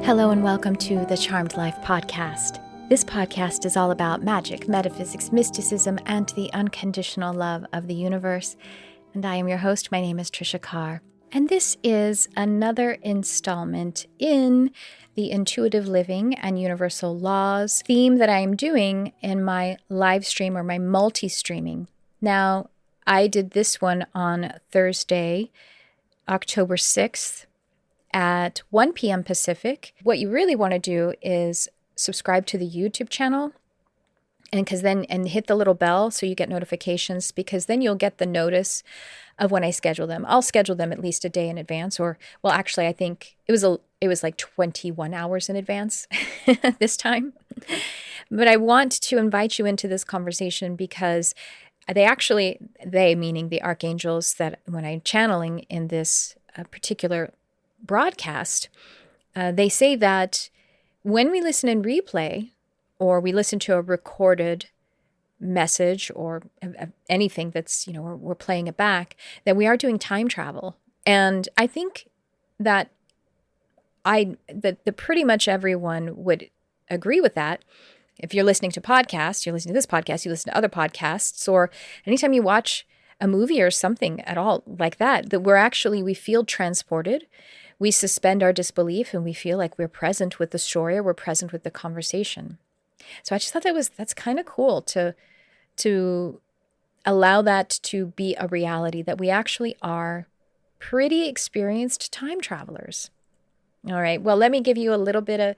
Hello and welcome to the Charmed Life podcast. This podcast is all about magic, metaphysics, mysticism, and the unconditional love of the universe. And I am your host. My name is Tricia Carr. And this is another installment in the intuitive living and universal laws theme that I am doing in my live stream or my multi-streaming. Now, I did this one on Thursday, October 6th. At 1 p.m. Pacific. What you really want to do is subscribe to the YouTube channel and hit the little bell so you get notifications, because then you'll get the notice of when I schedule them. I'll schedule them at least a day in advance, I think it was like 21 hours in advance this time. But I want to invite you into this conversation because they meaning the archangels that when I'm channeling in this particular broadcast, they say that when we listen in replay or we listen to a recorded message or anything that's, we're playing it back, that we are doing time travel. And I think that pretty much everyone would agree with that. If you're listening to podcasts, you're listening to this podcast, you listen to other podcasts, or anytime you watch a movie or something at all like that we feel transported. We suspend our disbelief and we feel like we're present with the story or we're present with the conversation. So I just thought that's kind of cool to allow that to be a reality, that we actually are pretty experienced time travelers. All right, well, let me give you a little bit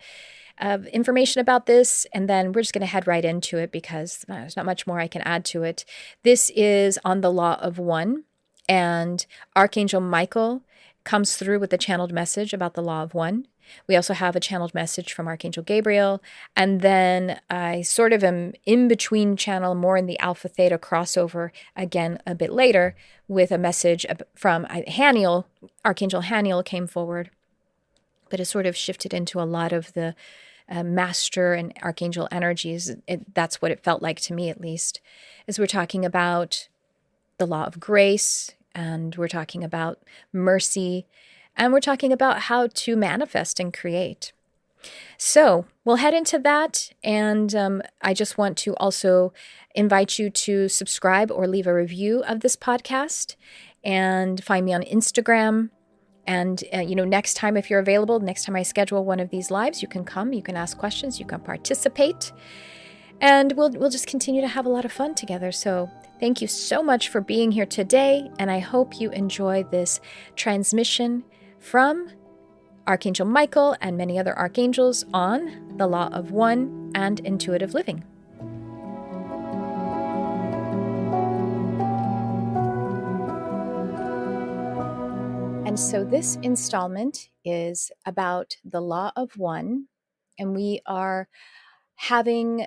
of information about this, and then we're just going to head right into it because there's not much more I can add to it. This is on the Law of One, and Archangel Michael comes through with the channeled message about the Law of One. We also have a channeled message from Archangel Gabriel, and then I sort of am in between channel, more in the Alpha Theta crossover again a bit later, with a message from Haniel. Archangel Haniel came forward, but it sort of shifted into a lot of the master and archangel energies. That's what it felt like to me, at least, as we're talking about the law of grace, and we're talking about mercy, and we're talking about how to manifest and create. So we'll head into that, and I just want to also invite you to subscribe or leave a review of this podcast, and find me on Instagram. And, next time, if you're available, next time I schedule one of these lives, you can come, you can ask questions, you can participate, and we'll just continue to have a lot of fun together. So thank you so much for being here today, and I hope you enjoy this transmission from Archangel Michael and many other archangels on the Law of One and intuitive living. And so this installment is about the Law of One, and we are having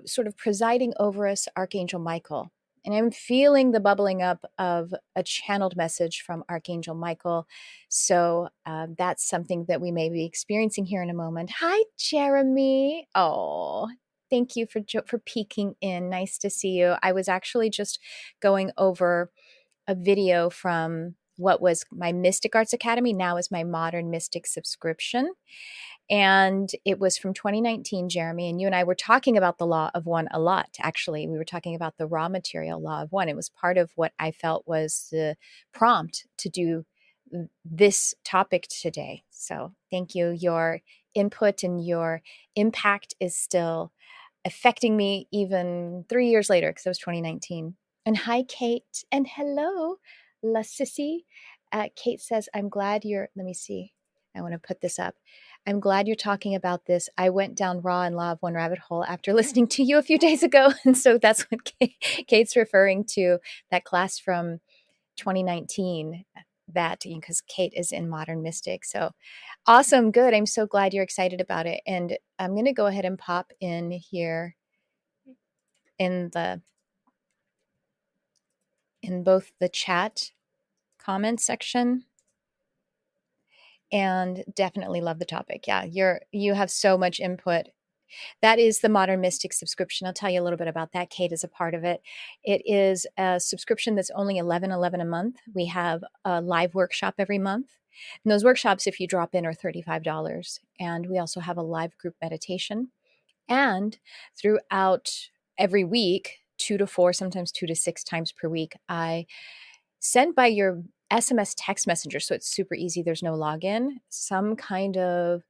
sort of presiding over us Archangel Michael. And I'm feeling the bubbling up of a channeled message from Archangel Michael. So that's something that we may be experiencing here in a moment. Hi, Jeremy. Oh, thank you for peeking in. Nice to see you. I was actually just going over a video from what was my Mystic Arts Academy, now is my Modern Mystic subscription. And it was from 2019, Jeremy, and you and I were talking about the Law of One a lot, actually. We were talking about the raw material Law of One. It was part of what I felt was the prompt to do this topic today. So thank you. Your input and your impact is still affecting me even 3 years later, because it was 2019. And hi, Kate. And hello, La Sissy. Kate says, I'm glad let me see. I want to put this up. I'm glad you're talking about this. I went down Raw and Law of One rabbit hole after listening to you a few days ago. And so that's what Kate's referring to, that class from 2019, because Kate is in Modern Mystic. So awesome. Good. I'm so glad you're excited about it. And I'm going to go ahead and pop in here in both the chat comment section, and definitely love the topic. Yeah, you have so much input. That is the Modern Mystic subscription. I'll tell you a little bit about that. Kate is a part of it. It is a subscription that's only $11.11 a month. We have a live workshop every month. And those workshops, if you drop in, are $35. And we also have a live group meditation. And throughout every week, 2 to 4, sometimes 2 to 6 times per week, I send by your SMS text messenger. So it's super easy. There's no login, some kind of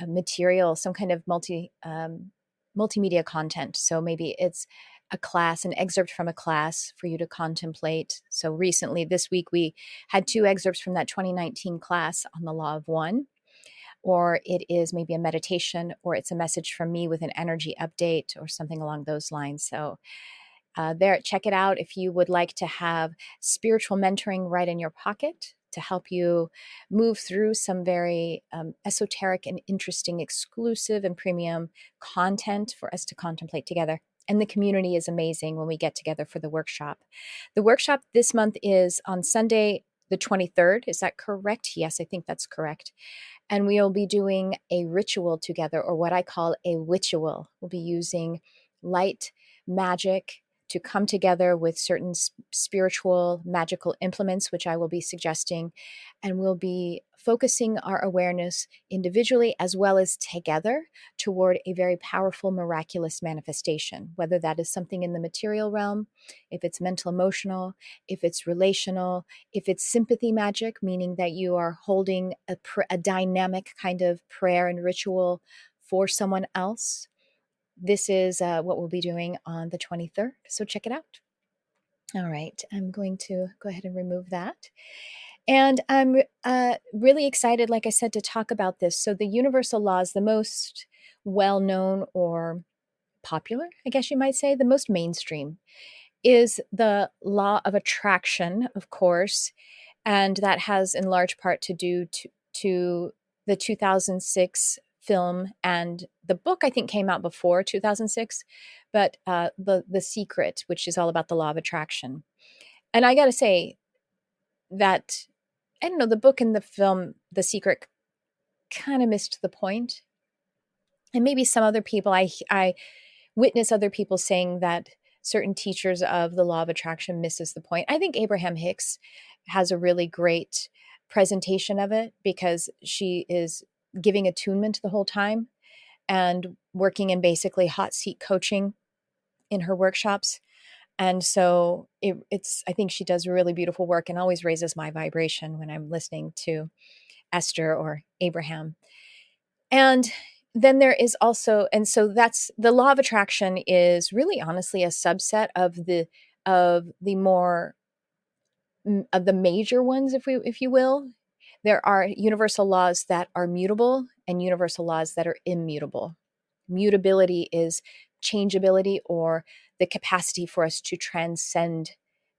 material, some kind of multimedia content. So maybe it's a class, an excerpt from a class for you to contemplate. So recently, this week, we had 2 excerpts from that 2019 class on the Law of One, or it is maybe a meditation, or it's a message from me with an energy update or something along those lines. So there, check it out if you would like to have spiritual mentoring right in your pocket to help you move through some very esoteric and interesting, exclusive and premium content for us to contemplate together. And the community is amazing when we get together for the workshop. The workshop this month is on Sunday, the 23rd. Is that correct? Yes, I think that's correct. And we'll be doing a ritual together, or what I call a witchual. We'll be using light magic to come together with certain spiritual magical implements, which I will be suggesting. And we'll be focusing our awareness individually as well as together toward a very powerful, miraculous manifestation, whether that is something in the material realm, if it's mental, emotional, if it's relational, if it's sympathy magic, meaning that you are holding a dynamic kind of prayer and ritual for someone else. This is what we'll be doing on the 23rd. So check it out. All right. I'm going to go ahead and remove that. And I'm really excited, like I said, to talk about this. So the universal laws, the most well-known or popular, I guess you might say, the most mainstream, is the law of attraction, of course. And that has in large part to do to the 2006 film, and the book I think came out before 2006, but the Secret, which is all about the law of attraction. And I got to say that, I don't know, the book and the film, The Secret, kind of missed the point. And maybe some other people, I witness other people saying that certain teachers of the law of attraction misses the point. I think Abraham Hicks has a really great presentation of it, because she is giving attunement the whole time and working in basically hot seat coaching in her workshops. And so it's, I think she does really beautiful work and always raises my vibration when I'm listening to Esther or Abraham. And then there is also, and so that's the law of attraction is really honestly a subset of the more of the major ones, if you will. There are universal laws that are mutable and universal laws that are immutable. Mutability is changeability, or the capacity for us to transcend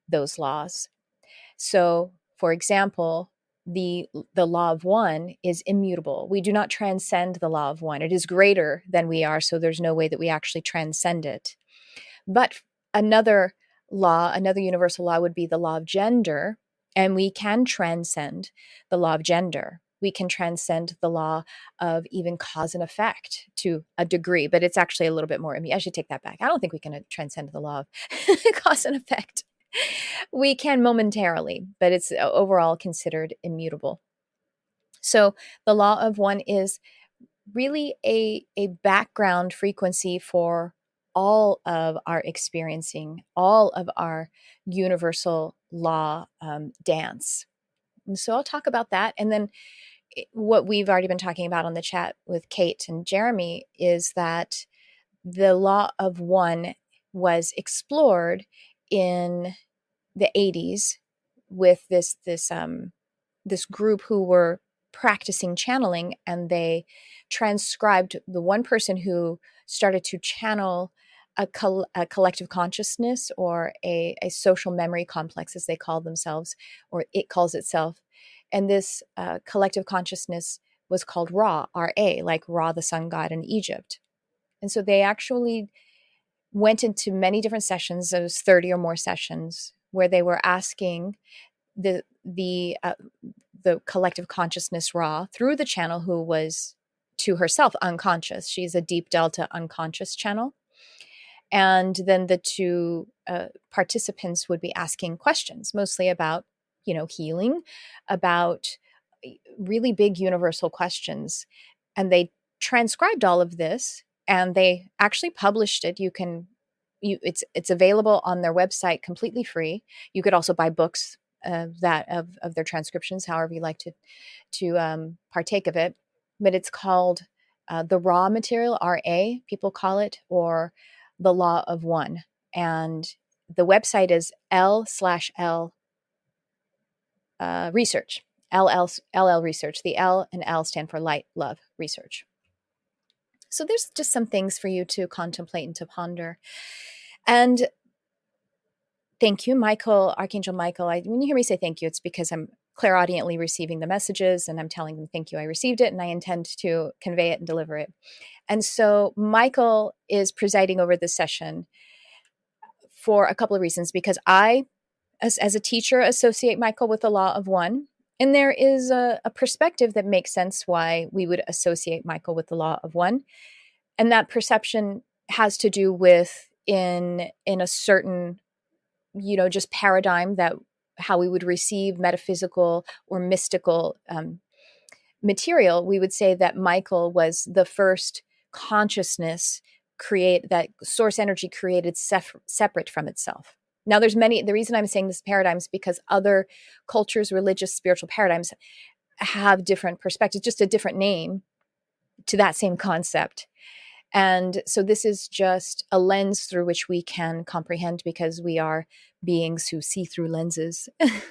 those laws. So, for example, the law of one is immutable. We do not transcend the law of one. It is greater than we are, so there's no way that we actually transcend it. But another law, another universal law, would be the law of gender, and we can transcend the law of gender. We can transcend the law of even cause and effect to a degree, but it's actually a little bit more. I should take that back. I don't think we can transcend the law of cause and effect. We can momentarily, but it's overall considered immutable. So the law of one is really a background frequency for all of our experiencing, all of our universal law dance. And so I'll talk about that. And then what we've already been talking about on the chat with Kate and Jeremy is that the law of one was explored in the 80s with this group who were practicing channeling, and they transcribed the one person who started to channel a collective consciousness, or a social memory complex, as they call themselves, or it calls itself. And this collective consciousness was called Ra, R-A, like Ra, the sun god in Egypt. And so they actually went into many different sessions, those 30 or more sessions, where they were asking the collective consciousness Ra through the channel, who was to herself unconscious. She's a deep delta unconscious channel. And then the two participants would be asking questions, mostly about, healing, about really big universal questions. And they transcribed all of this and they actually published it. It's available on their website completely free. You could also buy books of their transcriptions, however you like to partake of it. But it's called the raw material, RA, people call it, or the Law of One. And the website is L/L research, LL research. The L and L stand for light, love, research. So there's just some things for you to contemplate and to ponder. And thank you, Michael, Archangel Michael. When you hear me say thank you, it's because I'm clairaudiently receiving the messages and I'm telling them, thank you, I received it and I intend to convey it and deliver it. And so Michael is presiding over this session for a couple of reasons, because I, as a teacher, associate Michael with the Law of One. And there is a perspective that makes sense why we would associate Michael with the Law of One. And that perception has to do with in a certain, just paradigm, that how we would receive metaphysical or mystical material. We would say that Michael was the first consciousness that source energy created separate from itself. Now, the reason I'm saying this paradigm is because other cultures, religious, spiritual paradigms have different perspectives, just a different name to that same concept. And so this is just a lens through which we can comprehend, because we are beings who see through lenses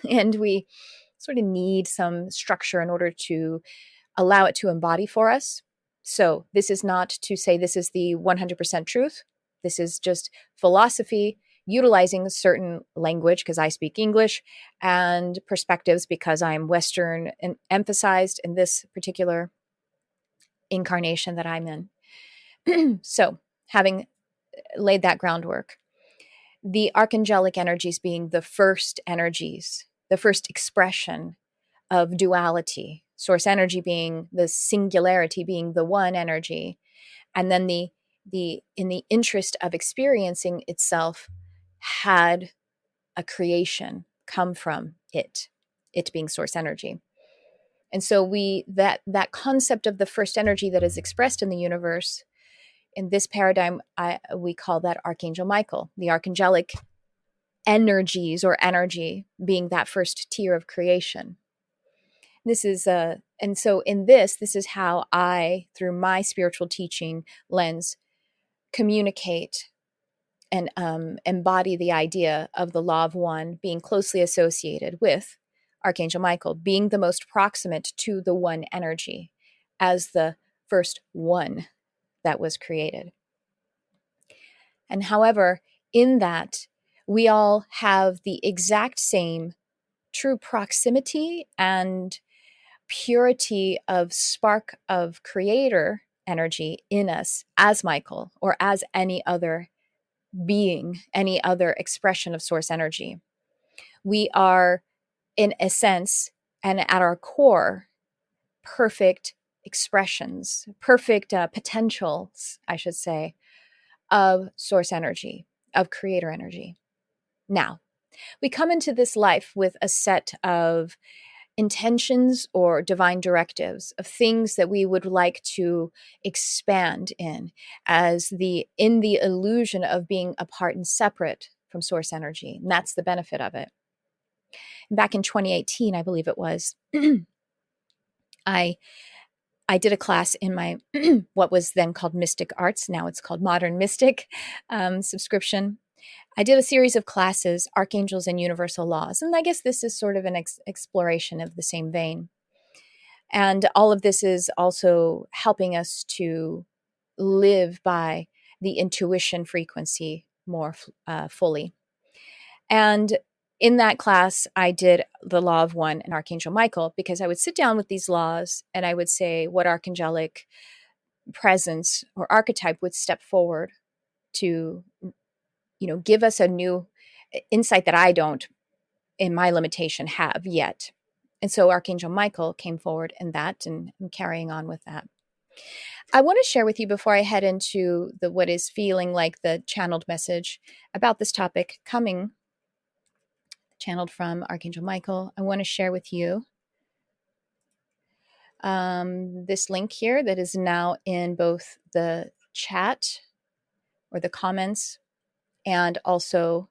and we sort of need some structure in order to allow it to embody for us. So this is not to say this is the 100% truth. This is just philosophy utilizing a certain language, because I speak English, and perspectives because I'm Western and emphasized in this particular incarnation that I'm in. So having laid that groundwork, the archangelic energies being the first energies, the first expression of duality, source energy being the singularity, being the one energy, and then the in the interest of experiencing itself, had a creation come from it being source energy. And so that concept of the first energy that is expressed in the universe, in this paradigm, we call that Archangel Michael, the archangelic energies, or energy being that first tier of creation. This is and so in this is how I, through my spiritual teaching lens, communicate and embody the idea of the Law of One being closely associated with Archangel Michael being the most proximate to the one energy as the first one that was created. And however, in that, we all have the exact same true proximity and purity of spark of creator energy in us as Michael, or as any other being, any other expression of source energy. We are, in a sense, and at our core, perfect expressions, perfect potentials, I should say, of source energy, of creator energy. Now, we come into this life with a set of intentions or divine directives of things that we would like to expand in in the illusion of being apart and separate from source energy. And that's the benefit of it. Back in 2018, I believe it was, I did a class in my what was then called Mystic Arts. Now it's called Modern Mystic subscription. I did a series of classes, Archangels and Universal Laws. And I guess this is sort of an exploration of the same vein. And all of this is also helping us to live by the intuition frequency more fully. And in that class, I did the Law of One and Archangel Michael, because I would sit down with these laws and I would say what archangelic presence or archetype would step forward to give us a new insight that I don't, in my limitation, have yet. And so Archangel Michael came forward in that, and I'm carrying on with that. I want to share with you, before I head into what is feeling like the channeled message about this topic coming, channeled from Archangel Michael, I want to share with you this link here that is now in both the chat or the comments and also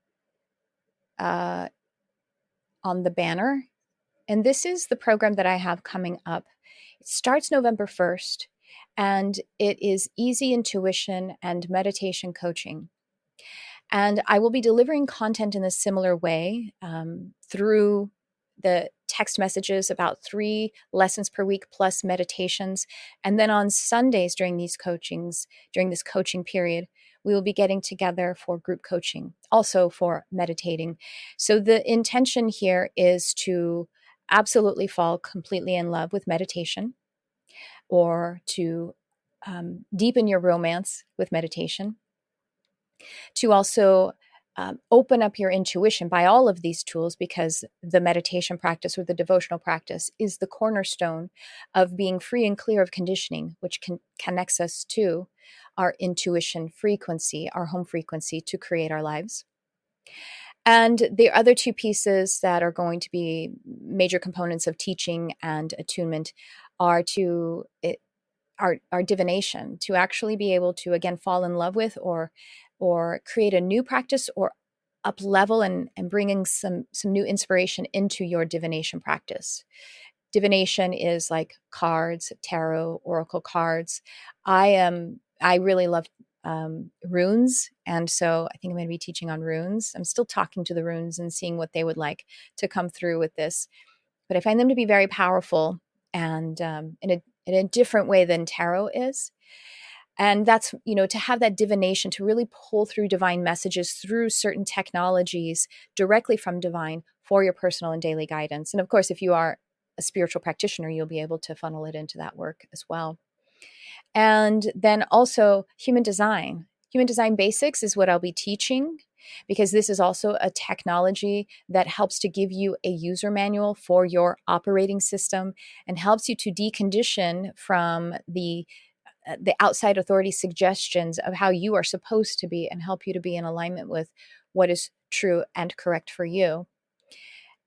on the banner. And this is the program that I have coming up. It starts November 1st, and it is easy intuition and meditation coaching. And I will be delivering content in a similar way through the text messages, about 3 lessons per week plus meditations. And then on Sundays during this coaching period, we will be getting together for group coaching, also for meditating. So the intention here is to absolutely fall completely in love with meditation, or to deepen your romance with meditation, to also open up your intuition by all of these tools, because the meditation practice or the devotional practice is the cornerstone of being free and clear of conditioning, which connects us to our intuition frequency, our home frequency, to create our lives. And the other 2 pieces that are going to be major components of teaching and attunement are our divination, to actually be able to, again, fall in love with or create a new practice, or up level and bringing some new inspiration into your divination practice. Divination is like cards, tarot, oracle cards. I really love runes, and so I think I'm going to be teaching on runes. I'm still talking to the runes and seeing what they would like to come through with this, but I find them to be very powerful and in a different way than tarot is. And that's, to have that divination, to really pull through divine messages through certain technologies directly from divine for your personal and daily guidance. And of course, if you are a spiritual practitioner, you'll be able to funnel it into that work as well. And then also human design. Human design basics is what I'll be teaching, because this is also a technology that helps to give you a user manual for your operating system and helps you to decondition from the outside authority suggestions of how you are supposed to be, and help you to be in alignment with what is true and correct for you.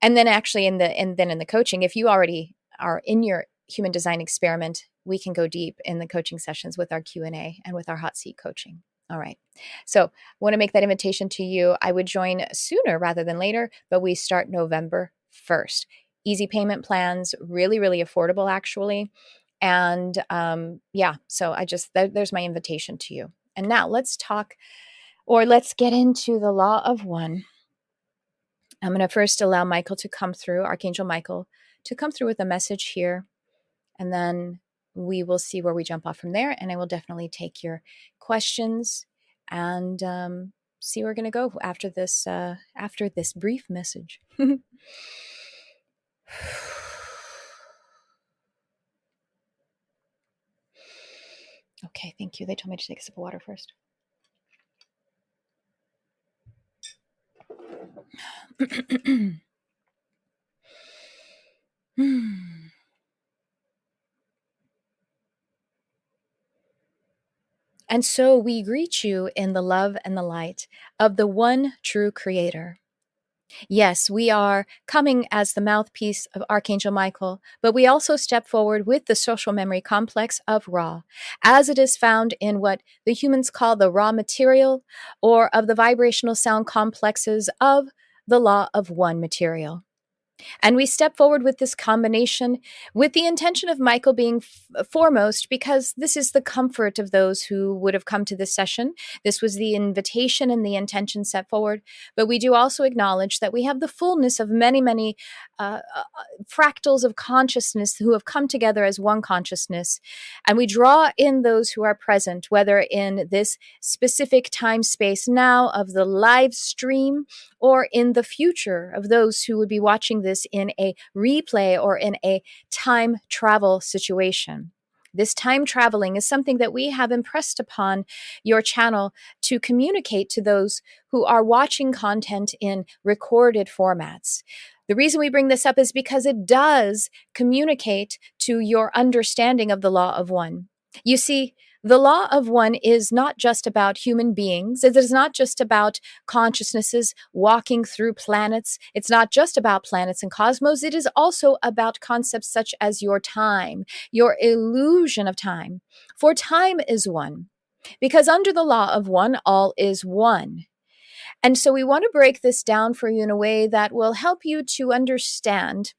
And then actually in the coaching, if you already are in your human design experiment, we can go deep in the coaching sessions with our Q&A and with our hot seat coaching. All right. So I want to make that invitation to you. I would join sooner rather than later, but we start November 1st. Easy payment plans, really, really affordable, actually. And so there's my invitation to you. And now let's get into the law of one. I'm going to first allow Michael to come through, Archangel Michael, to come through with a message here. And then we will see where we jump off from there. And I will definitely take your questions and see where we're going to go after this brief message. Okay, thank you. They told me to take a sip of water first. And so we greet you in the love and the light of the one true Creator. Yes, we are coming as the mouthpiece of Archangel Michael, but we also step forward with the social memory complex of Ra, as it is found in what the humans call the raw material, or of the vibrational sound complexes of the law of one material. And we step forward with this combination with the intention of Michael being foremost, because this is the comfort of those who would have come to this session. This was the invitation and the intention set forward. But we do also acknowledge that we have the fullness of many, many fractals of consciousness who have come together as one consciousness. And we draw in those who are present, whether in this specific time space now of the live stream, or in the future of those who would be watching this in a replay or in a time travel situation. This time traveling is something that we have impressed upon your channel to communicate to those who are watching content in recorded formats. The reason we bring this up is because it does communicate to your understanding of the law of one. You see, The law of one is not just about human beings. It is not just about consciousnesses walking through planets. It's not just about planets and cosmos. It is also about concepts such as your time, your illusion of time. For time is one, because under the law of one, all is one. And so we want to break this down for you in a way that will help you to understand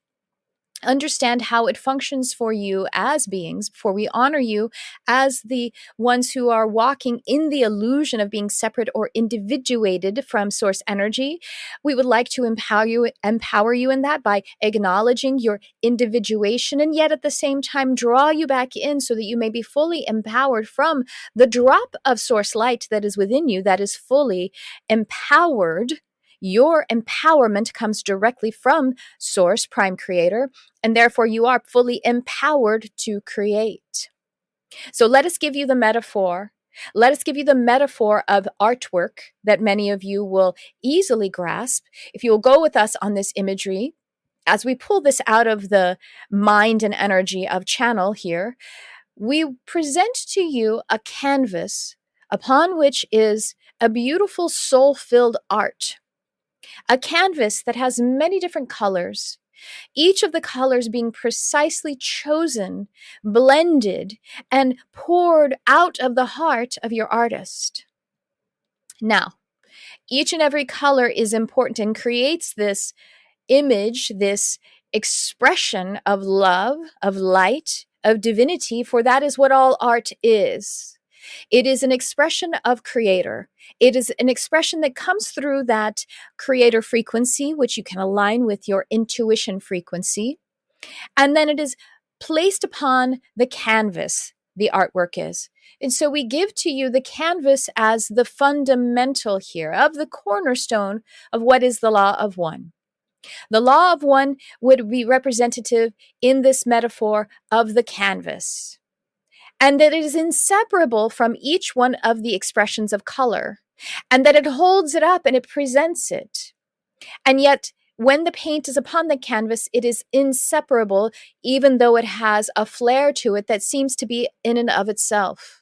how it functions for you as beings, for we honor you as the ones who are walking in the illusion of being separate or individuated from source energy. We would like to empower you in that by acknowledging your individuation, and yet at the same time draw you back in so that you may be fully empowered from the drop of source light that is within you, that is fully empowered. Your empowerment comes directly from Source, Prime Creator, and therefore you are fully empowered to create. So let us give you the metaphor. Let us give you the metaphor of artwork that many of you will easily grasp. If you will go with us on this imagery, as we pull this out of the mind and energy of channel here, we present to you a canvas upon which is a beautiful soul-filled art. A canvas that has many different colors, each of the colors being precisely chosen, blended, and poured out of the heart of your artist. Now, each and every color is important and creates this image, this expression of love, of light, of divinity, for that is what all art is. It is an expression of creator. It is an expression that comes through that creator frequency, which you can align with your intuition frequency. And then it is placed upon the canvas, the artwork is. And so we give to you the canvas as the fundamental here of the cornerstone of what is the law of one. The law of one would be representative in this metaphor of the canvas, and that it is inseparable from each one of the expressions of color, and that it holds it up and it presents it. And yet, when the paint is upon the canvas, it is inseparable, even though it has a flair to it that seems to be in and of itself.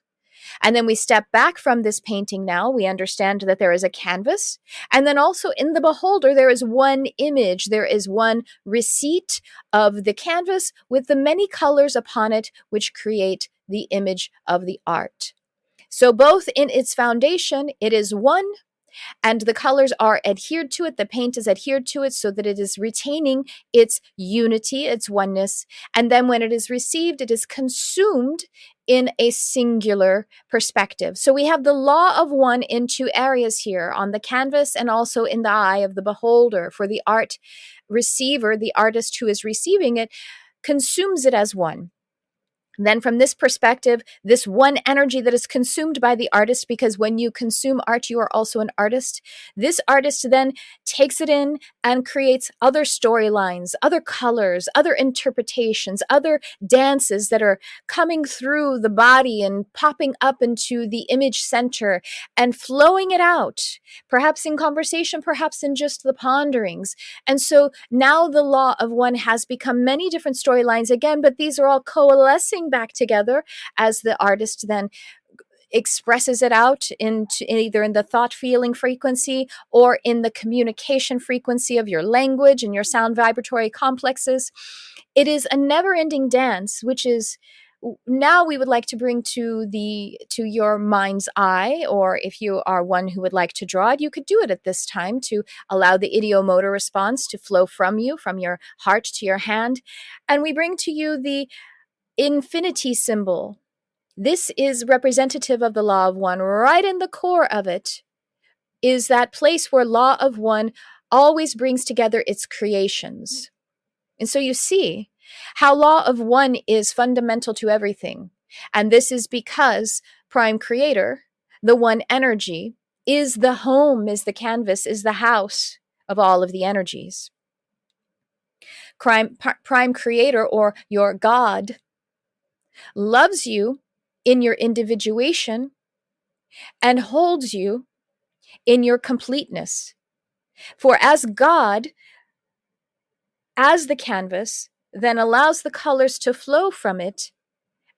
And then we step back from this painting now. We understand that there is a canvas. And then also in the beholder, there is one image. There is one receipt of the canvas with the many colors upon it, which create the image of the art. So both in its foundation, it is one, and the colors are adhered to it. The paint is adhered to it so that it is retaining its unity, its oneness. And then when it is received, it is consumed in a singular perspective. So we have the law of one in two areas here, on the canvas and also in the eye of the beholder. For the art receiver, the artist who is receiving it, consumes it as one. Then from this perspective, this one energy that is consumed by the artist, because when you consume art, you are also an artist. This artist then takes it in and creates other storylines, other colors, other interpretations, other dances that are coming through the body and popping up into the image center and flowing it out, perhaps in conversation, perhaps in just the ponderings. And so now the law of one has become many different storylines again, but these are all coalescing back together as the artist then expresses it out into either in the thought feeling frequency or in the communication frequency of your language and your sound vibratory complexes. It is a never-ending dance, which is now we would like to bring to your mind's eye, or if you are one who would like to draw it, you could do it at this time to allow the ideomotor response to flow from you, from your heart to your hand. And we bring to you the infinity symbol. This is representative of the law of one. Right in the core of it is that place where law of one always brings together its creations. And so you see how law of one is fundamental to everything. And this is because Prime Creator, the one energy, is the home, is the canvas, is the house of all of the energies. Prime Creator, or your God, loves you in your individuation and holds you in your completeness. For as God, as the canvas, then allows the colors to flow from it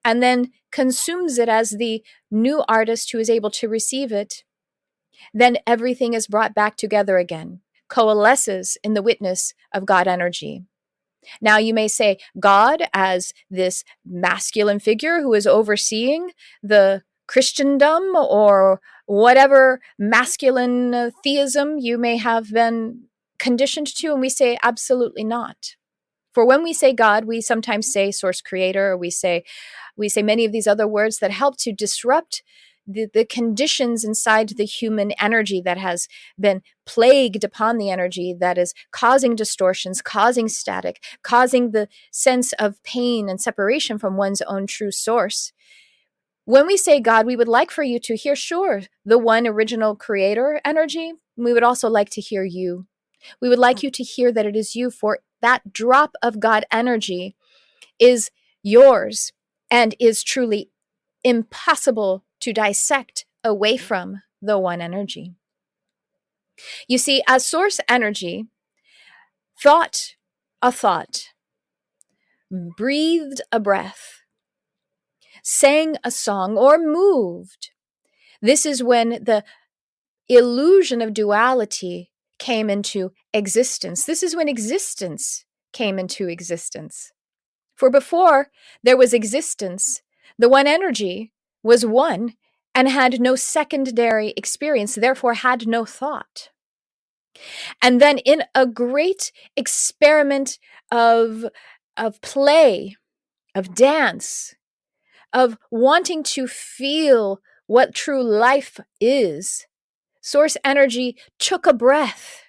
and then consumes it as the new artist who is able to receive it, then everything is brought back together again, coalesces in the witness of God energy. Now, you may say God as this masculine figure who is overseeing the Christendom or whatever masculine theism you may have been conditioned to, and we say absolutely not. For when we say God, we sometimes say source creator, or we say many of these other words that help to disrupt the conditions inside the human energy that has been plagued upon the energy, that is causing distortions, causing static, causing the sense of pain and separation from one's own true source. When we say God, we would like for you to hear, sure, the one original creator energy. We would also like to hear you. We would like you to hear that it is you, for that drop of God energy is yours and is truly impossible to dissect away from the one energy. You see, as source energy, thought a thought, breathed a breath, sang a song, or moved. This is when the illusion of duality came into existence. This is when existence came into existence. For before there was existence, the one energy was one and had no secondary experience, therefore had no thought. And then in a great experiment of play, of dance, of wanting to feel what true life is, source energy took a breath.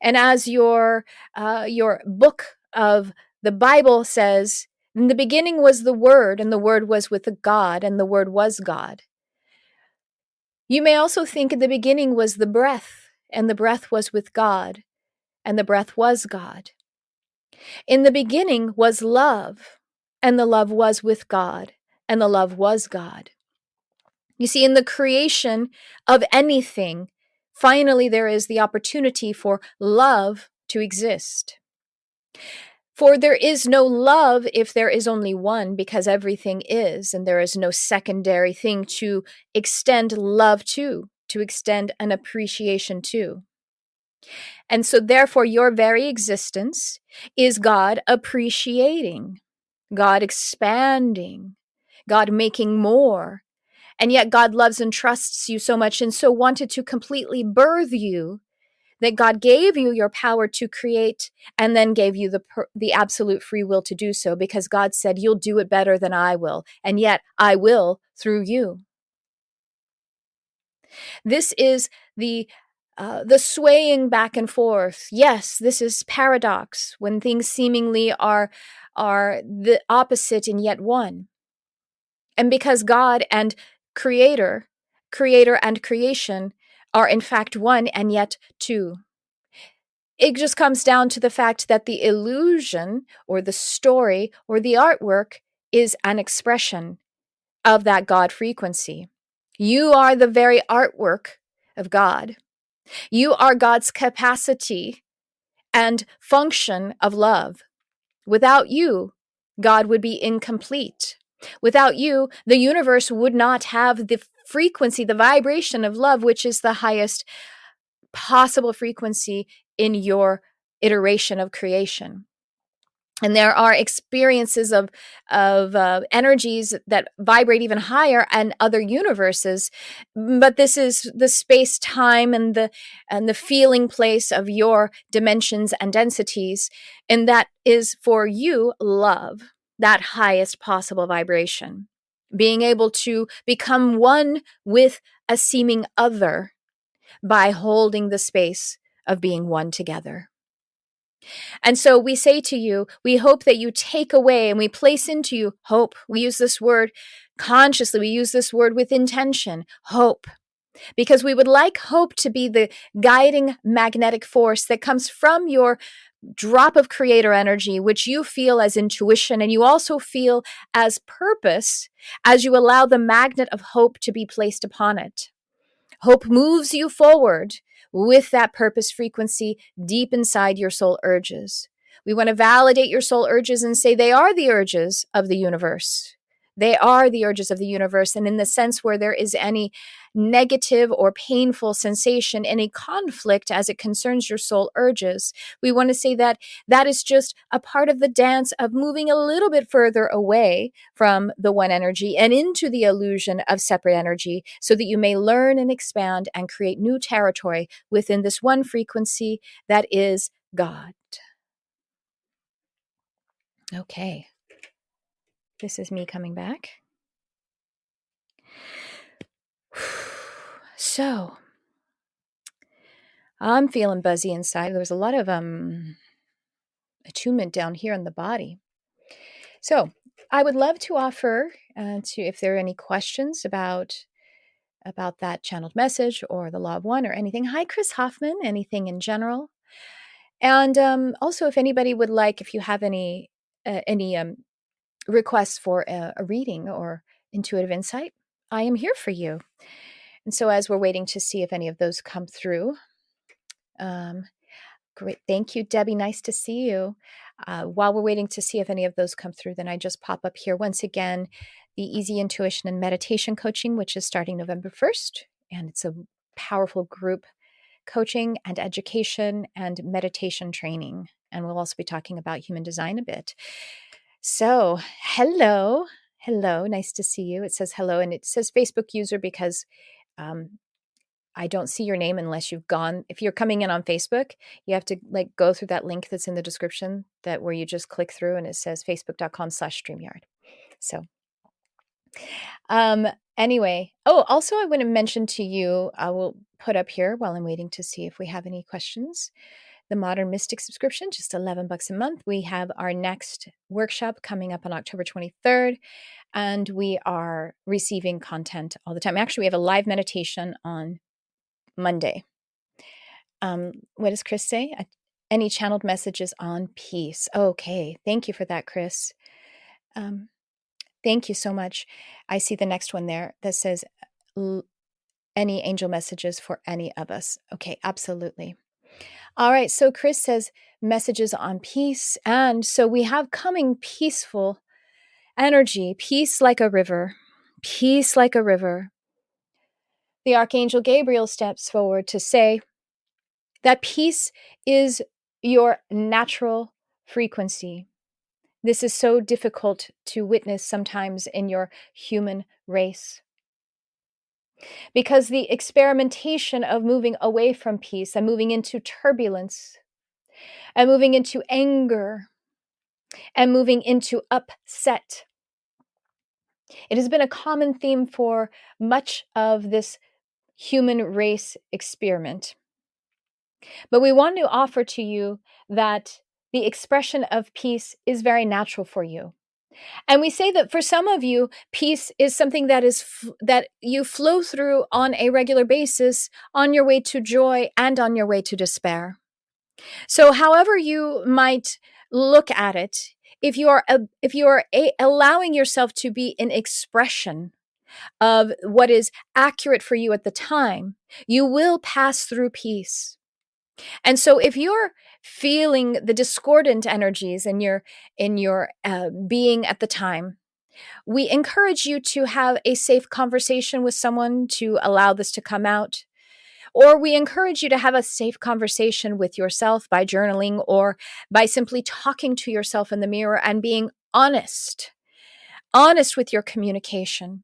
And as your book of the Bible says, in the beginning was the Word, and the Word was with God, and the Word was God. You may also think in the beginning was the breath, and the breath was with God, and the breath was God. In the beginning was love, and the love was with God, and the love was God. You see, in the creation of anything, finally there is the opportunity for love to exist. For there is no love if there is only one, because everything is, and there is no secondary thing to extend love to extend an appreciation to. And so therefore your very existence is God appreciating, God expanding, God making more. And yet God loves and trusts you so much and so wanted to completely birth you that God gave you your power to create and then gave you the absolute free will to do so, because God said, you'll do it better than I will. And yet I will through you. This is the swaying back and forth. Yes, this is paradox, when things seemingly are the opposite and yet one. And because God and creator and creation are in fact one and yet two. It just comes down to the fact that the illusion or the story or the artwork is an expression of that God frequency. You are the very artwork of God. You are God's capacity and function of love. Without you, God would be incomplete. Without you, the universe would not have the frequency, the vibration of love, which is the highest possible frequency in your iteration of creation. And there are experiences of energies that vibrate even higher and other universes, but this is the space, time, and the feeling place of your dimensions and densities, and that is for you love, that highest possible vibration, being able to become one with a seeming other by holding the space of being one together. And so we say to you, we hope that you take away and we place into you hope. We use this word consciously. We use this word with intention, hope, because we would like hope to be the guiding magnetic force that comes from your drop of creator energy, which you feel as intuition and you also feel as purpose as you allow the magnet of hope to be placed upon it. Hope moves you forward with that purpose frequency deep inside your soul urges. We want to validate your soul urges and say they are the urges of the universe. They are the urges of the universe. And in the sense where there is any negative or painful sensation, any conflict as it concerns your soul urges, we want to say that that is just a part of the dance of moving a little bit further away from the one energy and into the illusion of separate energy, so that you may learn and expand and create new territory within this one frequency that is God. Okay. This is me coming back. So I'm feeling buzzy inside. There was a lot of attunement down here in the body. So I would love to offer to, if there are any questions about that channeled message or the law of one or anything. Hi, Chris Hoffman. Anything in general, and also if anybody would like, if you have any requests for a reading or intuitive insight, I am here for you. And so as we're waiting to see if any of those come through, great. Thank you, Debbie. Nice to see you. While we're waiting to see if any of those come through, then I just pop up here once again, the Easy Intuition and Meditation Coaching, which is starting November 1st. And it's a powerful group coaching and education and meditation training. And we'll also be talking about human design a bit. So, hello. Nice to see you. It says hello, and it says Facebook user because I don't see your name unless you've gone. If you're coming in on Facebook, you have to go through that link that's in the description, that where you just click through and it says facebook.com/StreamYard. So, anyway, also I want to mention to you, I will put up here while I'm waiting to see if we have any questions. The Modern Mystic subscription, just $11 a month. We have our next workshop coming up on October 23rd, and we are receiving content all the time. Actually, we have a live meditation on Monday. What does Chris say? Any channeled messages on peace? Okay, thank you for that, Chris. Thank you so much. I see the next one there that says any angel messages for any of us. Okay, absolutely. All right, so Chris says messages on peace. And so we have coming peaceful energy, peace like a river, peace like a river. The Archangel Gabriel steps forward to say that peace is your natural frequency. This is so difficult to witness sometimes in your human race, because the experimentation of moving away from peace and moving into turbulence and moving into anger and moving into upset, it has been a common theme for much of this human race experiment. But we want to offer to you that the expression of peace is very natural for you. And we say that for some of you, peace is something that that you flow through on a regular basis, on your way to joy and on your way to despair. So however you might look at it, if you are allowing yourself to be an expression of what is accurate for you at the time, you will pass through peace. And so if you're feeling the discordant energies in your being at the time, we encourage you to have a safe conversation with someone to allow this to come out. Or we encourage you to have a safe conversation with yourself by journaling or by simply talking to yourself in the mirror and being honest with your communication.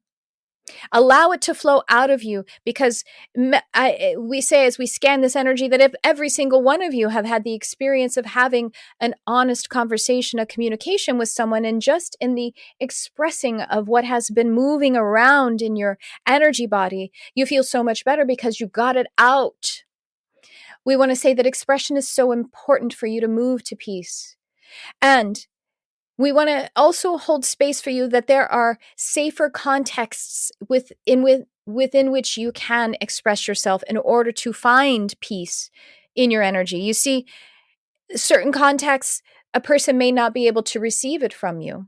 Allow it to flow out of you, because we say as we scan this energy that if every single one of you have had the experience of having an honest conversation, a communication with someone, and just in the expressing of what has been moving around in your energy body, you feel so much better because you got it out. We want to say that expression is so important for you to move to peace. And we want to also hold space for you that there are safer contexts within which you can express yourself in order to find peace in your energy. You see, certain contexts, a person may not be able to receive it from you.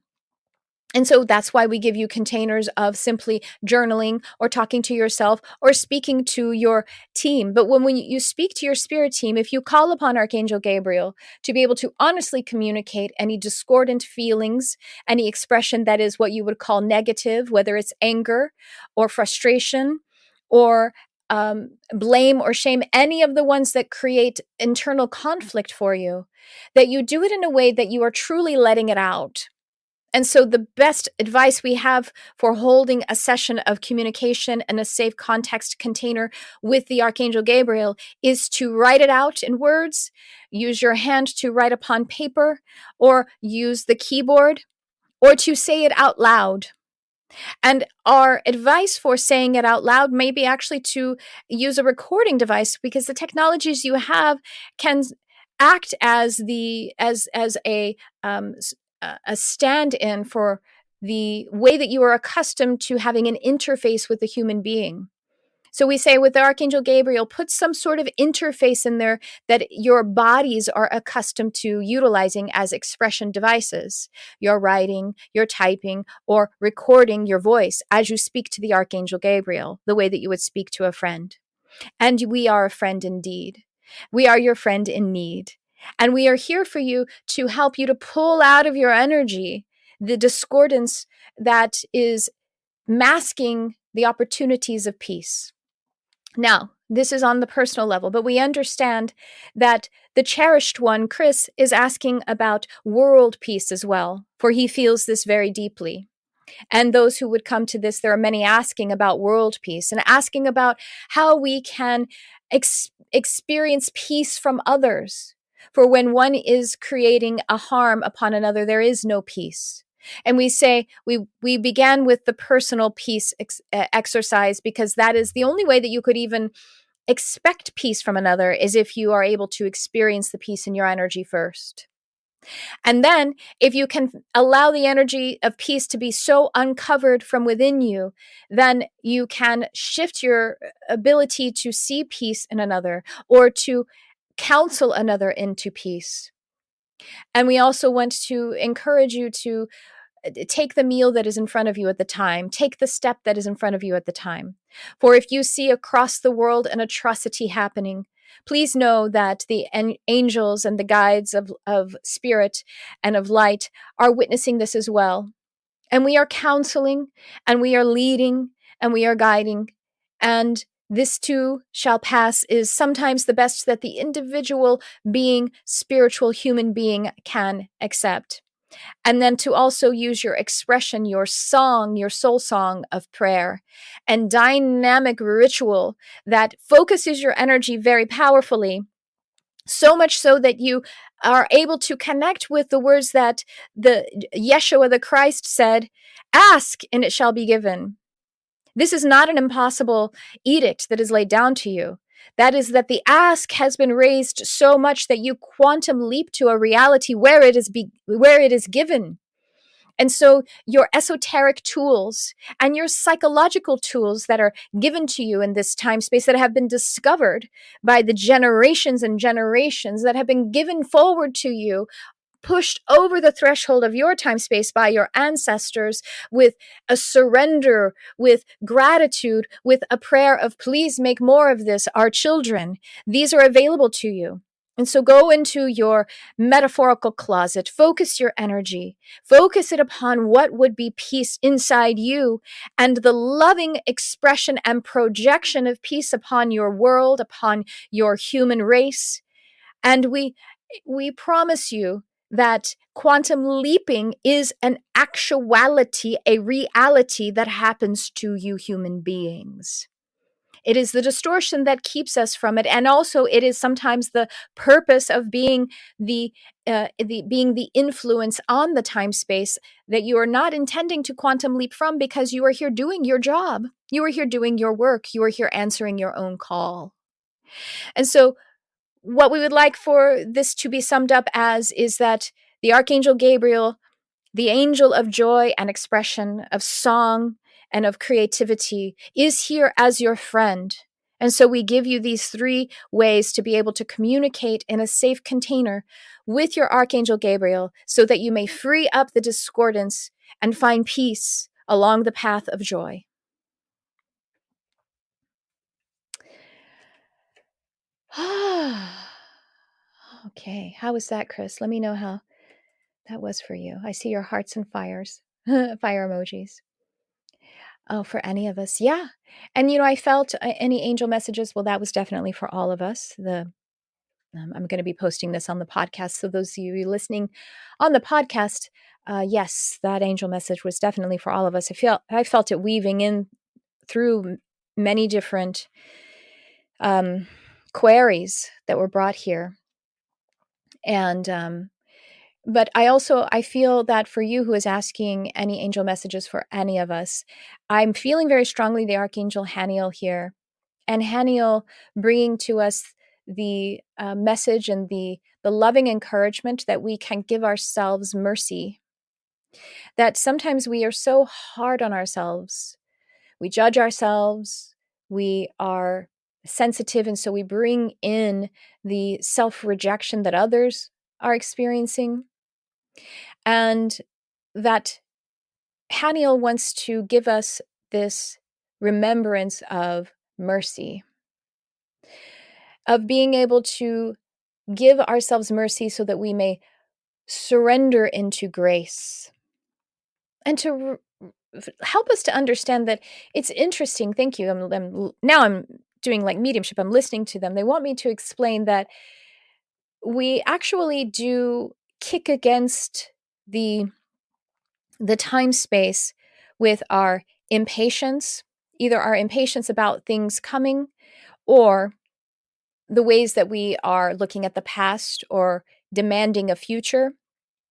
And so that's why we give you containers of simply journaling or talking to yourself or speaking to your team. But when you speak to your spirit team, if you call upon Archangel Gabriel to be able to honestly communicate any discordant feelings, any expression that is what you would call negative, whether it's anger or frustration or blame or shame, any of the ones that create internal conflict for you, that you do it in a way that you are truly letting it out. And so the best advice we have for holding a session of communication in a safe context container with the Archangel Gabriel is to write it out in words, use your hand to write upon paper, or use the keyboard, or to say it out loud. And our advice for saying it out loud may be actually to use a recording device, because the technologies you have can act as a stand-in for the way that you are accustomed to having an interface with a human being. So we say with the Archangel Gabriel, put some sort of interface in there that your bodies are accustomed to utilizing as expression devices. You're writing, you're typing, or recording your voice as you speak to the Archangel Gabriel, the way that you would speak to a friend. And we are a friend indeed. We are your friend in need. And we are here for you to help you to pull out of your energy the discordance that is masking the opportunities of peace. Now, this is on the personal level, but we understand that the cherished one, Chris, is asking about world peace as well, for he feels this very deeply. And those who would come to this, there are many asking about world peace and asking about how we can experience peace from others. For when one is creating a harm upon another, there is no peace. And we say we began with the personal peace exercise, because that is the only way that you could even expect peace from another, is if you are able to experience the peace in your energy first. And then if you can allow the energy of peace to be so uncovered from within you, then you can shift your ability to see peace in another or to counsel another into peace. And we also want to encourage you to take the meal that is in front of you at the time. Take the step that is in front of you at the time. For if you see across the world an atrocity happening, please know that the angels and the guides of spirit and of light are witnessing this as well. And we are counseling, and we are leading, and we are guiding. And this too shall pass is sometimes the best that the individual being, spiritual human being can accept. And then to also use your expression, your song, your soul song of prayer and dynamic ritual that focuses your energy very powerfully, so much so that you are able to connect with the words that the Yeshua the Christ said, ask and it shall be given. This is not an impossible edict that is laid down to you. That is that the ask has been raised so much that you quantum leap to a reality where it is given. And so your esoteric tools and your psychological tools that are given to you in this time space, that have been discovered by the generations and generations that have been given forward to you, pushed over the threshold of your time space by your ancestors with a surrender, with gratitude, with a prayer of please make more of this, our children. These are available to you. And so go into your metaphorical closet, focus your energy, focus it upon what would be peace inside you and the loving expression and projection of peace upon your world, upon your human race. And we promise you that quantum leaping is an actuality, a reality that happens to you human beings. It is the distortion that keeps us from it, and also it is sometimes the purpose of being the influence on the time space that you are not intending to quantum leap from, because you are here doing your job, you are here doing your work, you are here answering your own call. And so what we would like for this to be summed up as is that the Archangel Gabriel, the angel of joy and expression, of song and of creativity, is here as your friend. And so we give you these 3 ways to be able to communicate in a safe container with your Archangel Gabriel, so that you may free up the discordance and find peace along the path of joy. Okay, how was that, Chris? Let me know how that was for you. I see your hearts and fires, fire emojis. Oh, for any of us. Yeah. And, I felt any angel messages. Well, that was definitely for all of us. I'm going to be posting this on the podcast. So those of you listening on the podcast, yes, that angel message was definitely for all of us. I felt it weaving in through many different queries that were brought here. And but I feel that for you who is asking any angel messages for any of us, I'm feeling very strongly the Archangel Haniel here, and Haniel bringing to us the message and the loving encouragement that we can give ourselves mercy. That sometimes we are so hard on ourselves, we judge ourselves, we are sensitive, and so we bring in the self-rejection that others are experiencing. And that Haniel wants to give us this remembrance of mercy, of being able to give ourselves mercy so that we may surrender into grace, and to help us to understand that it's interesting. Thank you. Now I'm doing like mediumship. I'm listening to them. They want me to explain that we actually do kick against the time space with our impatience, either our impatience about things coming, or the ways that we are looking at the past or demanding a future.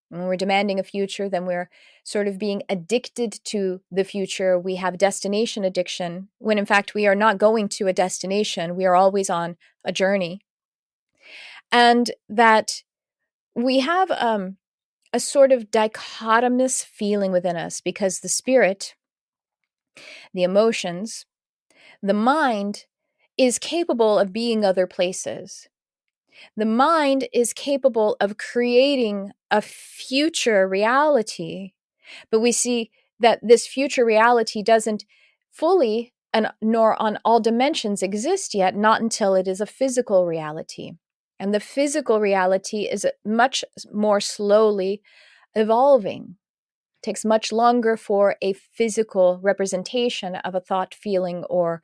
When we're demanding a future, then we're sort of being addicted to the future. We have destination addiction, when in fact we are not going to a destination. We are always on a journey. And that we have a sort of dichotomous feeling within us, because the spirit, the emotions, the mind is capable of being other places. The mind is capable of creating a future reality, but we see that this future reality doesn't fully and nor on all dimensions exist yet, not until it is a physical reality. And the physical reality is much more slowly evolving. It takes much longer for a physical representation of a thought, feeling, or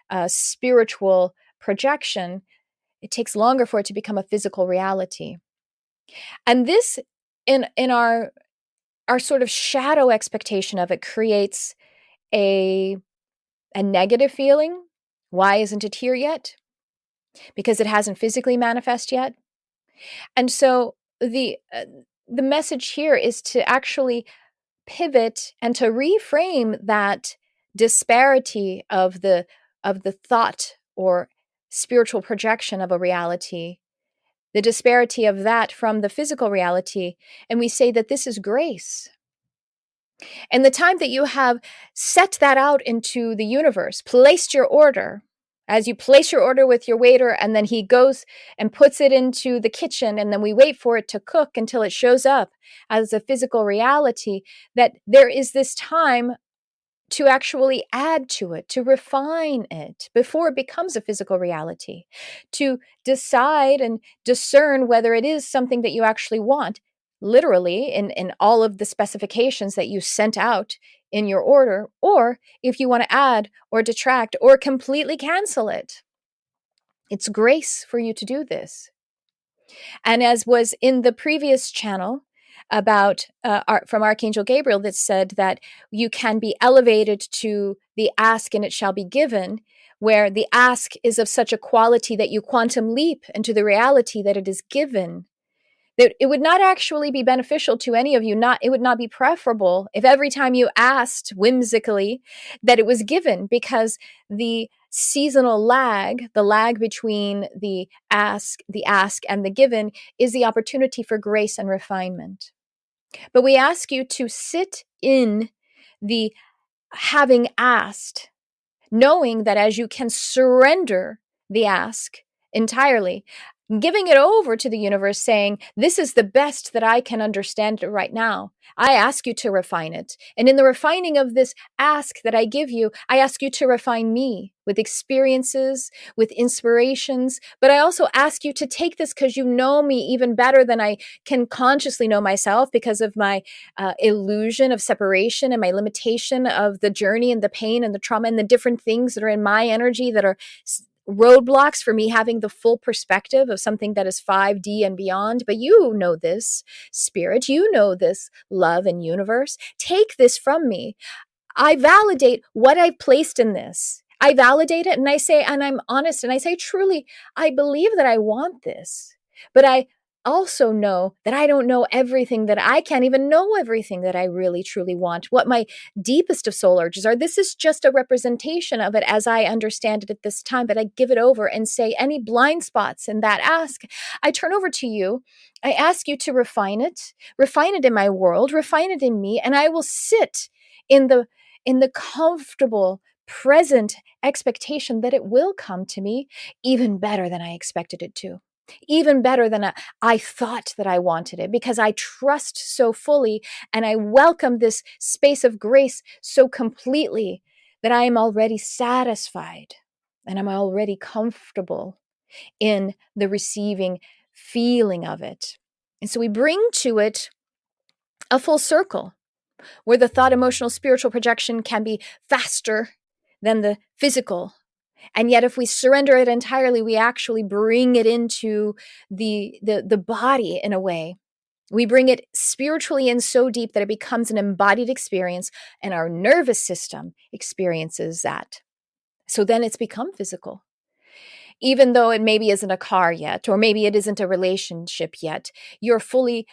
a spiritual projection. It takes longer for it to become a physical reality. And this, in our sort of shadow expectation of it, creates a negative feeling. Why isn't it here yet? Because it hasn't physically manifest yet. And so the message here is to actually pivot and to reframe that disparity of the thought or spiritual projection of a reality, the disparity of that from the physical reality. And we say that this is grace. And the time that you have set that out into the universe, placed your order, as you place your order with your waiter, and then he goes and puts it into the kitchen, and then we wait for it to cook until it shows up as a physical reality, that there is this time to actually add to it, to refine it before it becomes a physical reality, to decide and discern whether it is something that you actually want, literally in all of the specifications that you sent out in your order, or if you want to add or detract or completely cancel it. It's grace for you to do this. And as was in the previous channel about from Archangel Gabriel, that said that you can be elevated to the ask and it shall be given, where the ask is of such a quality that you quantum leap into the reality that it is given. That it would not actually be beneficial to any of you. It would not be preferable if every time you asked whimsically that it was given, because the seasonal lag, the lag between the ask and the given, is the opportunity for grace and refinement. But we ask you to sit in the having asked, knowing that as you can surrender the ask entirely, giving it over to the universe, saying, this is the best that I can understand it right now. I ask you to refine it. And in the refining of this ask that I give you, I ask you to refine me with experiences, with inspirations. But I also ask you to take this because you know me even better than I can consciously know myself, because of my illusion of separation and my limitation of the journey and the pain and the trauma and the different things that are in my energy that are roadblocks for me having the full perspective of something that is 5D and beyond. But you know this, spirit, you know this, love and universe. Take this from me. I validate what I've placed in this. I validate it, and I say, and I'm honest, and I say, truly, I believe that I want this. But I also know that I don't know everything, that I can't even know everything that I really, truly want, what my deepest of soul urges are. This is just a representation of it as I understand it at this time. But I give it over and say, any blind spots in that ask, I turn over to you. I ask you to refine it in my world, refine it in me, and I will sit in the comfortable present expectation that it will come to me even better than I expected it to, even better than I thought that I wanted it, because I trust so fully and I welcome this space of grace so completely that I am already satisfied and I'm already comfortable in the receiving feeling of it. And so we bring to it a full circle, where the thought, emotional, spiritual projection can be faster than the physical. And yet, if we surrender it entirely, we actually bring it into the body in a way. We bring it spiritually in so deep that it becomes an embodied experience, and our nervous system experiences that. So then it's become physical. Even though it maybe isn't a car yet, or maybe it isn't a relationship yet, you're fully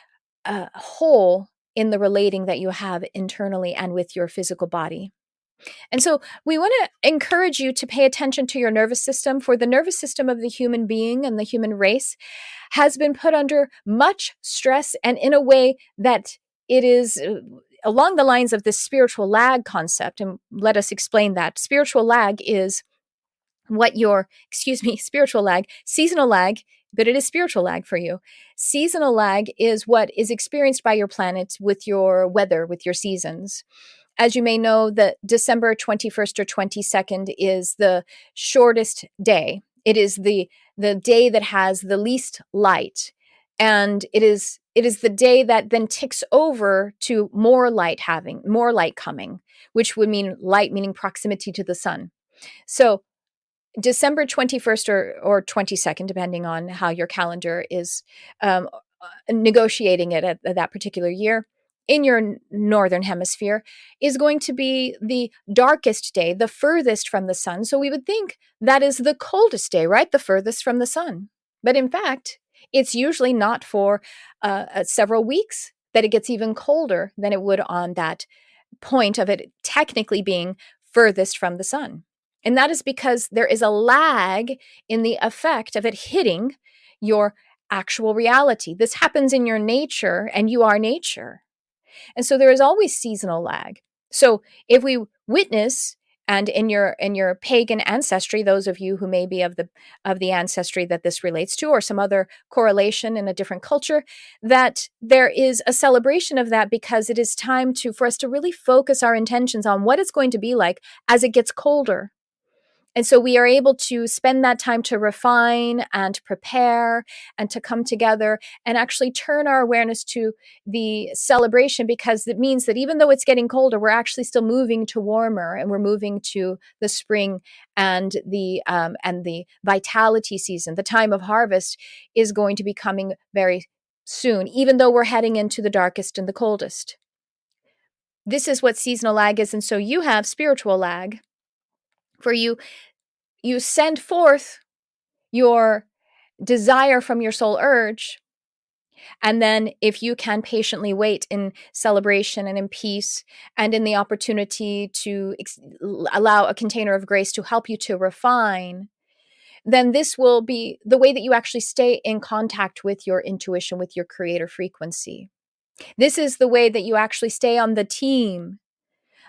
whole in the relating that you have internally and with your physical body. And so we want to encourage you to pay attention to your nervous system, for the nervous system of the human being and the human race has been put under much stress, and in a way that it is along the lines of this spiritual lag concept. And let us explain that. Spiritual lag is spiritual lag, seasonal lag, but it is spiritual lag for you. Seasonal lag is what is experienced by your planet with your weather, with your seasons. As you may know, the December 21st or 22nd is the shortest day. It is the day that has the least light. And it is the day that then ticks over to more light coming, which would mean light, meaning proximity to the sun. So December 21st or 22nd, depending on how your calendar is negotiating it at that particular year in your northern hemisphere, is going to be the darkest day, the furthest from the sun. So we would think that is the coldest day, right? The furthest from the sun. But in fact, it's usually not for several weeks that it gets even colder than it would on that point of it technically being furthest from the sun. And that is because there is a lag in the effect of it hitting your actual reality. This happens in your nature, and you are nature. And so there is always seasonal lag. So if we witness, and in your pagan ancestry, those of you who may be of the ancestry that this relates to, or some other correlation in a different culture, that there is a celebration of that, because it is time for us to really focus our intentions on what it's going to be like as it gets colder. And so we are able to spend that time to refine and prepare and to come together and actually turn our awareness to the celebration, because it means that even though it's getting colder, we're actually still moving to warmer, and we're moving to the spring and the vitality season. The time of harvest is going to be coming very soon, even though we're heading into the darkest and the coldest. This is what seasonal lag is. And so you have spiritual lag. For you send forth your desire from your soul urge. And then if you can patiently wait in celebration and in peace and in the opportunity to allow a container of grace to help you to refine, then this will be the way that you actually stay in contact with your intuition, with your creator frequency. This is the way that you actually stay on the team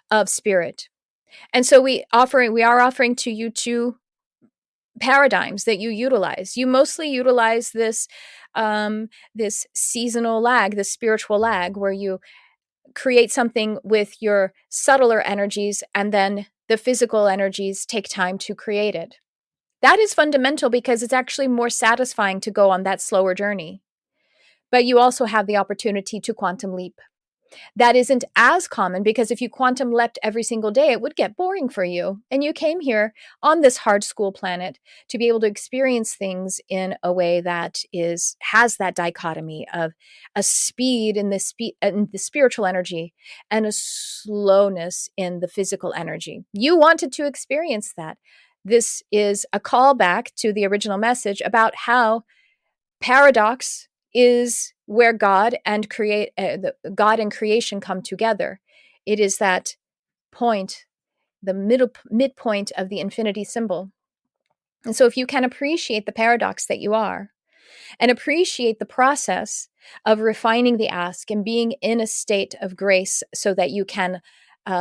of spirit. And so we are offering to you two paradigms that you utilize. You mostly utilize this this seasonal lag, this spiritual lag, where you create something with your subtler energies and then the physical energies take time to create it. That is fundamental because it's actually more satisfying to go on that slower journey. But you also have the opportunity to quantum leap. That isn't as common because if you quantum leapt every single day, it would get boring for you. And you came here on this hard school planet to be able to experience things in a way that has that dichotomy of a speed in the spiritual energy and a slowness in the physical energy. You wanted to experience that. This is a callback to the original message about how paradox is where God and God and creation come together. It is that point, the midpoint of the infinity symbol. And so if you can appreciate the paradox that you are and appreciate the process of refining the ask and being in a state of grace so that you can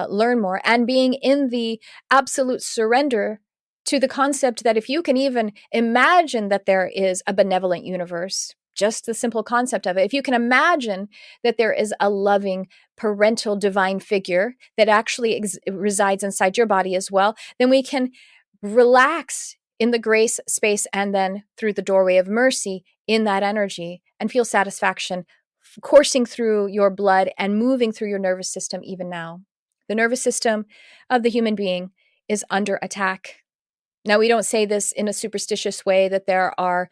learn more and being in the absolute surrender to the concept that if you can even imagine that there is a benevolent universe, just the simple concept of it, if you can imagine that there is a loving parental divine figure that actually resides inside your body as well, then we can relax in the grace space and then through the doorway of mercy in that energy and feel satisfaction coursing through your blood and moving through your nervous system even now. The nervous system of the human being is under attack. Now, we don't say this in a superstitious way that there are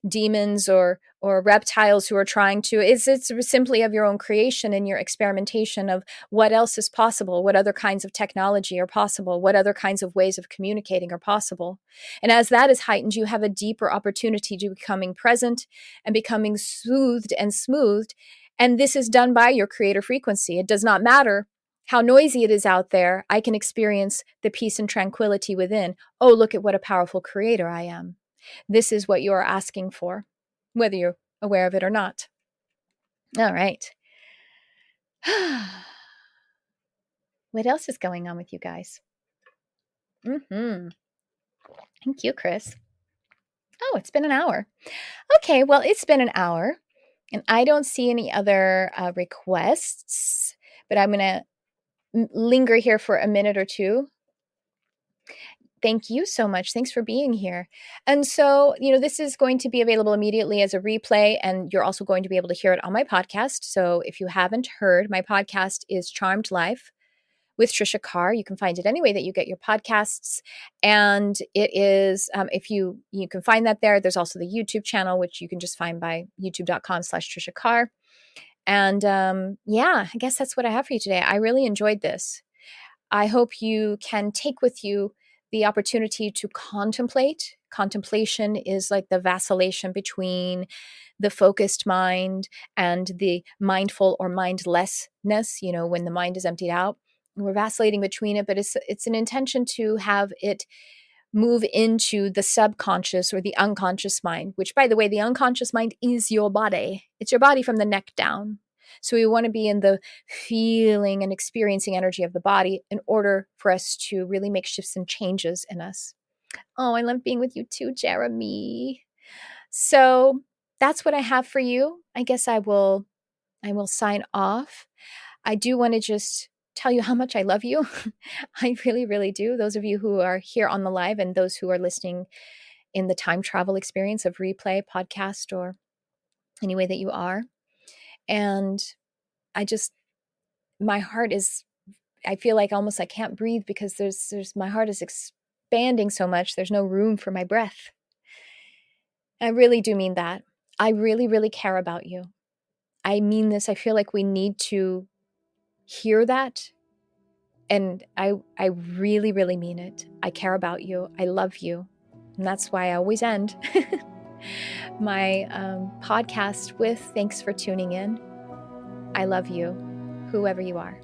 demons or reptiles who are trying to. It's simply of your own creation and your experimentation of what else is possible, what other kinds of technology are possible, what other kinds of ways of communicating are possible. And as that is heightened, you have a deeper opportunity to becoming present and becoming soothed and smoothed. And this is done by your creator frequency. It does not matter how noisy it is out there. I can experience the peace and tranquility within. Oh, look at what a powerful creator I am. This is what you are asking for, whether you're aware of it or not. All right. What else is going on with you guys? Thank you, Chris. Oh, it's been an hour. Okay, well, it's been an hour, and I don't see any other requests, but I'm going to linger here for a minute or two. Thank you so much. Thanks for being here. And so, this is going to be available immediately as a replay, and you're also going to be able to hear it on my podcast. So if you haven't heard, my podcast is Charmed Life with Tricia Carr. You can find it any way that you get your podcasts. And it is, if you can find that there. There's also the YouTube channel, which you can just find by youtube.com/Tricia Carr. And I guess that's what I have for you today. I really enjoyed this. I hope you can take with you the opportunity to contemplate. Contemplation is like the vacillation between the focused mind and the mindful or mindlessness, when the mind is emptied out. We're vacillating between it, but it's an intention to have it move into the subconscious or the unconscious mind, which, by the way, the unconscious mind is your body. It's your body from the neck down. So we want to be in the feeling and experiencing energy of the body in order for us to really make shifts and changes in us. Oh, I love being with you too, Jeremy. So that's what I have for you. I guess I will sign off. I do want to just tell you how much I love you. I really, really do. Those of you who are here on the live and those who are listening in the time travel experience of replay, podcast, or any way that you are. And my heart is, I feel like almost I can't breathe because my heart is expanding so much. There's no room for my breath. I really do mean that. I really, really care about you. I mean this. I feel like we need to hear that. And I really, really mean it. I care about you. I love you. And that's why I always end my podcast with thanks for tuning in. I love you, whoever you are.